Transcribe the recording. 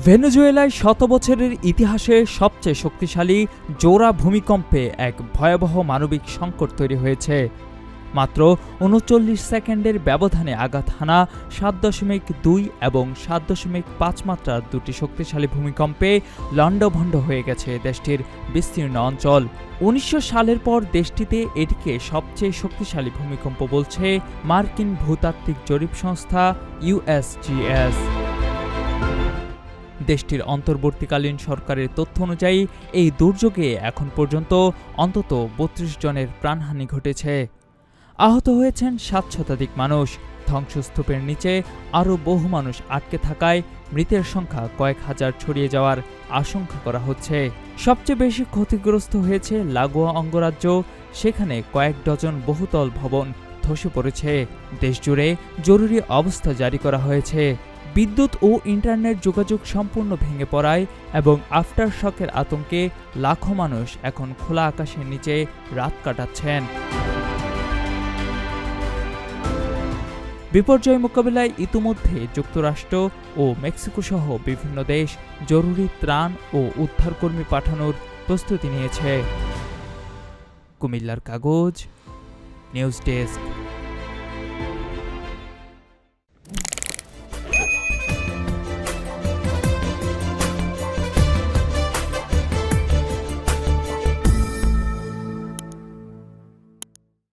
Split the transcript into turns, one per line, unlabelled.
ভেনেজুয়েলায় শত বছরের ইতিহাসে সবচেয়ে শক্তিশালী জোড়া ভূমিকম্পে এক ভয়াবহ মানবিক সংকট তৈরি হয়েছে। মাত্র ৩৯ সেকেন্ডের ব্যবধানে আঘাত হানা ৭.২ এবং ৭.৫ মাত্রার দুটি শক্তিশালী ভূমিকম্পে লণ্ডভণ্ড হয়ে গেছে দেশটির বিস্তীর্ণ অঞ্চল। ১৯০০ সালের পর দেশটিতে এটিকে সবচেয়ে শক্তিশালী ভূমিকম্প বলছে মার্কিন ভূতাত্ত্বিক জরিপ সংস্থা ইউএসজিএস। দেশটির অন্তর্বর্তীকালীন সরকারের তথ্য অনুযায়ী এই দুর্যোগে এখন পর্যন্ত অন্তত ৩২ জনের প্রাণহানি ঘটেছে। আহত হয়েছেন ৭ শতাধিক মানুষ। ধ্বংসস্তূপের নিচে আরও বহু মানুষ আটকে থাকায় মৃতের সংখ্যা কয়েক হাজার ছড়িয়ে যাওয়ার আশঙ্কা করা হচ্ছে। সবচেয়ে বেশি ক্ষতিগ্রস্ত হয়েছে লাগোয়া অঙ্গরাজ্য। সেখানে কয়েক ডজন বহুতল ভবন ধসে পড়েছে। দেশজুড়ে জরুরি অবস্থা জারি করা হয়েছে। বিদ্যুৎ ও ইন্টারনেট যোগাযোগ সম্পূর্ণ ভেঙে পড়ায় এবং আফটার শকের আতঙ্কে লাখো মানুষ এখন খোলা আকাশের নিচে রাত কাটাচ্ছেন। বিপর্যয় মোকাবিলায় ইতিমধ্যে যুক্তরাষ্ট্র ও মেক্সিকো সহ বিভিন্ন দেশ জরুরি ত্রাণ ও উদ্ধারকর্মী পাঠানোর প্রস্তুতি নিয়েছে। কুমিল্লার কাগজ, নিউজ ডেস্ক।